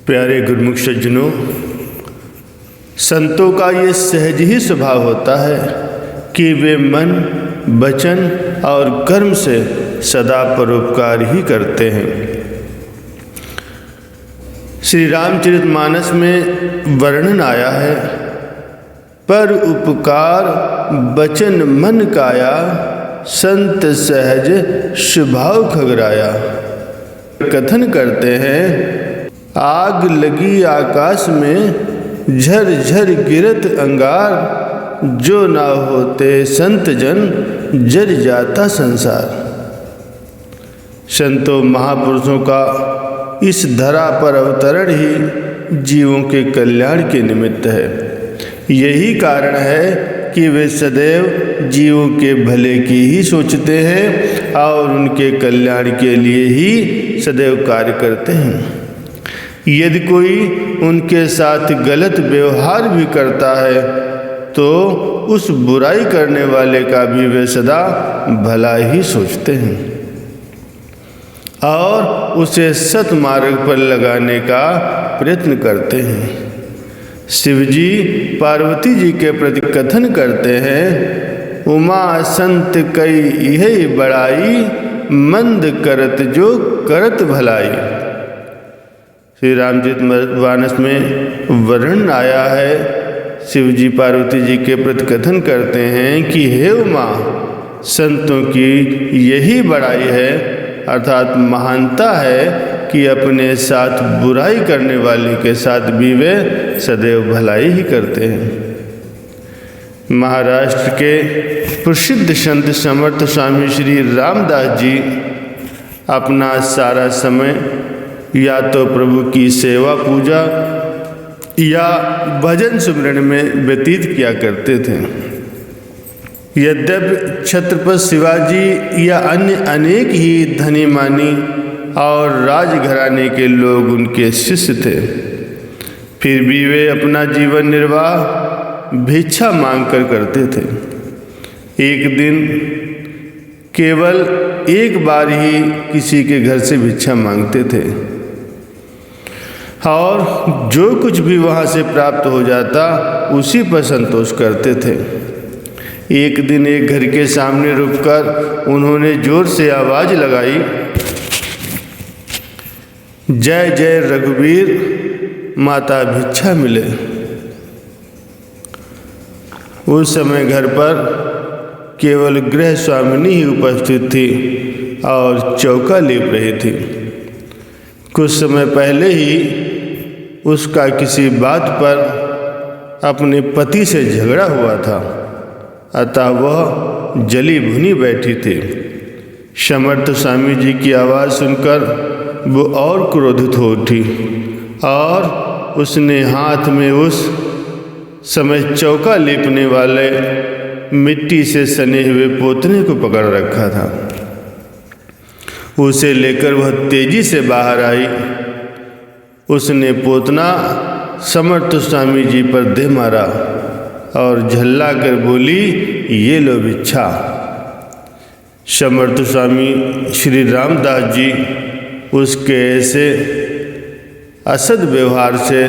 प्यारे गुरुमुख सज्जनों, संतों का ये सहज ही स्वभाव होता है कि वे मन, वचन और कर्म से सदा परोपकार ही करते हैं। श्री रामचरितमानस में वर्णन आया है, पर उपकार वचन मन काया, संत सहज स्वभाव खगराया। कथन करते हैं, आग लगी आकाश में झर झर गिरत अंगार, जो ना होते संत जन जर जाता संसार। संतों महापुरुषों का इस धरा पर अवतरण ही जीवों के कल्याण के निमित्त है। यही कारण है कि वे सदैव जीवों के भले की ही सोचते हैं और उनके कल्याण के लिए ही सदैव कार्य करते हैं। यदि कोई उनके साथ गलत व्यवहार भी करता है तो उस बुराई करने वाले का भी वे सदा भला ही सोचते हैं और उसे सतमार्ग पर लगाने का प्रयत्न करते हैं। शिवजी पार्वती जी के प्रति कथन करते हैं, उमा संत कई यही बड़ाई, मंद करत जो करत भलाई। श्री रामचरितमानस में वर्णन आया है, शिवजी पार्वती जी के प्रति कथन करते हैं कि हे उमा, संतों की यही बड़ाई है, अर्थात महानता है कि अपने साथ बुराई करने वाले के साथ भी वे सदैव भलाई ही करते हैं। महाराष्ट्र के प्रसिद्ध संत समर्थ स्वामी श्री रामदास जी अपना सारा समय या तो प्रभु की सेवा पूजा या भजन सुमरण में व्यतीत किया करते थे। यद्यपि छत्रपति शिवाजी या अन्य अनेक ही धनी मानी और राजघराने के लोग उनके शिष्य थे, फिर भी वे अपना जीवन निर्वाह भिक्षा मांगकर करते थे। एक दिन केवल एक बार ही किसी के घर से भिक्षा मांगते थे और जो कुछ भी वहाँ से प्राप्त हो जाता उसी पर संतोष करते थे। एक दिन एक घर के सामने रुककर उन्होंने जोर से आवाज़ लगाई, जय जय रघुवीर, माता भिक्षा मिले। उस समय घर पर केवल गृह स्वामिनी ही उपस्थित थी और चौका लेप रही थी। कुछ समय पहले ही उसका किसी बात पर अपने पति से झगड़ा हुआ था, अतः वह जली भुनी बैठी थी। समर्थ स्वामी जी की आवाज़ सुनकर वो और क्रोधित हो उठी और उसने हाथ में उस समय चौका लेपने वाले मिट्टी से सने हुए पोतने को पकड़ रखा था। उसे लेकर वह तेजी से बाहर आई। उसने पोतना समर्थ स्वामी जी पर दे मारा और झल्ला कर बोली, ये लो भिक्षा। समर्थ स्वामी श्री रामदास जी उसके ऐसे असद व्यवहार से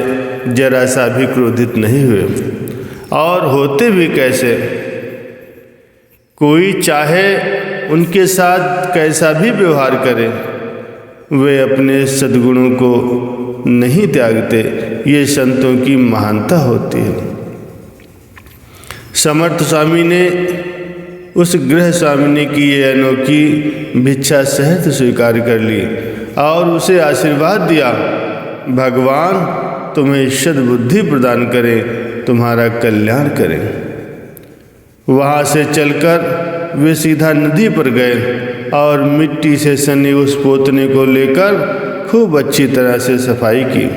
जरा सा भी क्रोधित नहीं हुए, और होते भी कैसे। कोई चाहे उनके साथ कैसा भी व्यवहार करे, वे अपने सद्गुणों को नहीं त्यागते। ये संतों की महानता होती है। समर्थ स्वामी ने उस गृह स्वामिनी की ये अनोखी भिक्षा सहज स्वीकार कर ली और उसे आशीर्वाद दिया, भगवान तुम्हें सद्बुद्धि प्रदान करे, तुम्हारा कल्याण करें। वहाँ से चलकर वे सीधा नदी पर गए और मिट्टी से सनी उस पोतने को लेकर खूब अच्छी तरह से सफाई की।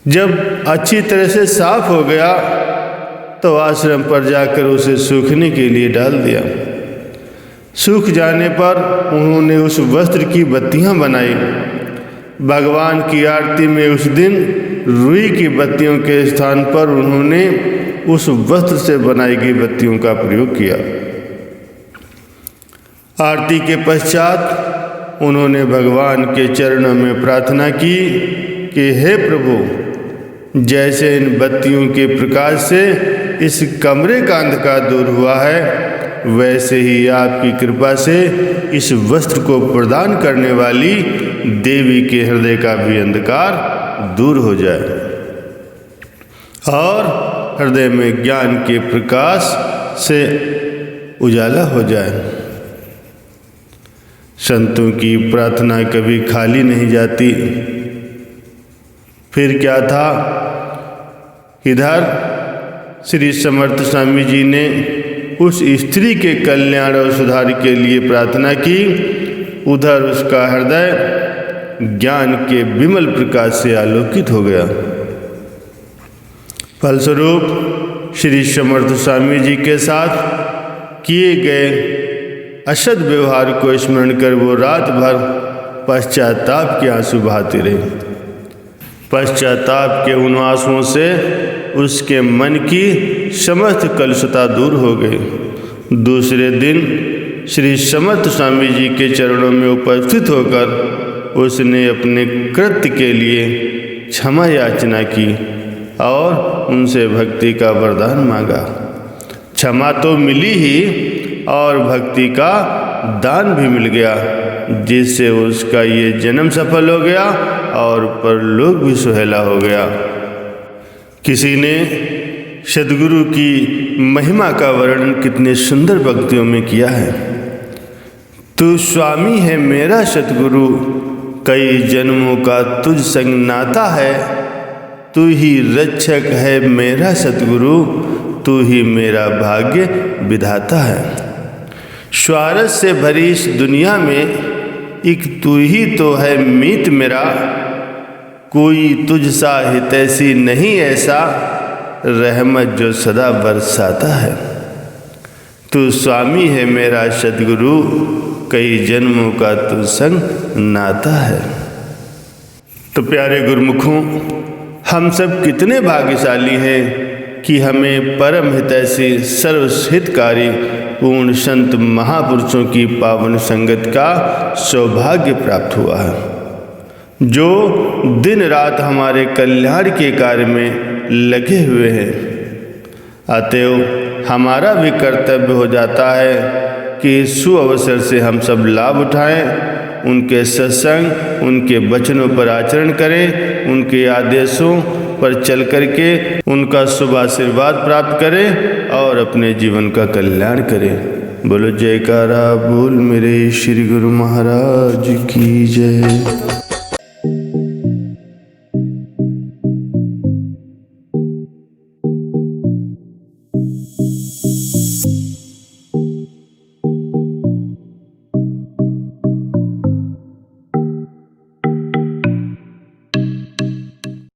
जब अच्छी तरह से साफ हो गया तो आश्रम पर जाकर उसे सूखने के लिए डाल दिया। सूख जाने पर उन्होंने उस वस्त्र की बत्तियां बनाई। भगवान की आरती में उस दिन रुई की बत्तियों के स्थान पर उन्होंने उस वस्त्र से बनाई गई बत्तियों का प्रयोग किया। आरती के पश्चात उन्होंने भगवान के चरणों में प्रार्थना की कि हे प्रभु, जैसे इन बत्तियों के प्रकाश से इस कमरे का अंधकार दूर हुआ है, वैसे ही आपकी कृपा से इस वस्त्र को प्रदान करने वाली देवी के हृदय का भी अंधकार दूर हो जाए और हृदय में ज्ञान के प्रकाश से उजाला हो जाए। संतों की प्रार्थना कभी खाली नहीं जाती। फिर क्या था, इधर श्री समर्थ स्वामी जी ने उस स्त्री के कल्याण और सुधार के लिए प्रार्थना की, उधर उसका हृदय ज्ञान के विमल प्रकाश से आलोकित हो गया। फलस्वरूप श्री समर्थ स्वामी जी के साथ किए गए असद व्यवहार को स्मरण कर वो रात भर पश्चाताप के आंसू बहाती रही। पश्चाताप के उन आंसुओं से उसके मन की समस्त कलुषता दूर हो गई। दूसरे दिन श्री समर्थ स्वामी जी के चरणों में उपस्थित होकर उसने अपने कृत्य के लिए क्षमा याचना की और उनसे भक्ति का वरदान मांगा। क्षमा तो मिली ही और भक्ति का दान भी मिल गया, जिससे उसका ये जन्म सफल हो गया और परलोक भी सुहेला हो गया। किसी ने सद्गुरु की महिमा का वर्णन कितने सुंदर भक्तियों में किया है। तू स्वामी है मेरा सद्गुरु, कई जन्मों का तुझ संग नाता है। तू ही रक्षक है मेरा सद्गुरु, तू ही मेरा भाग्य विधाता है। स्वार्थ से भरी इस दुनिया में एक तू ही तो है मीत मेरा, कोई तुझ सा हितैषी नहीं ऐसा, रहमत जो सदा बरसाता है। तू स्वामी है मेरा सद्गुरु, कई जन्मों का तू संग नाता है। तो प्यारे गुरुमुखों, हम सब कितने भाग्यशाली हैं कि हमें परम हितैषी सर्वहितकारी पूर्ण संत महापुरुषों की पावन संगत का सौभाग्य प्राप्त हुआ है, जो दिन रात हमारे कल्याण के कार्य में लगे हुए हैं। अतएव हमारा भी कर्तव्य हो जाता है कि इस सुअवसर से हम सब लाभ उठाएं, उनके सत्संग, उनके वचनों पर आचरण करें, उनके आदेशों पर चल करके उनका शुभ आशीर्वाद प्राप्त करें और अपने जीवन का कल्याण करें। बोलो जयकारा बोल मेरे श्री गुरु महाराज की जय।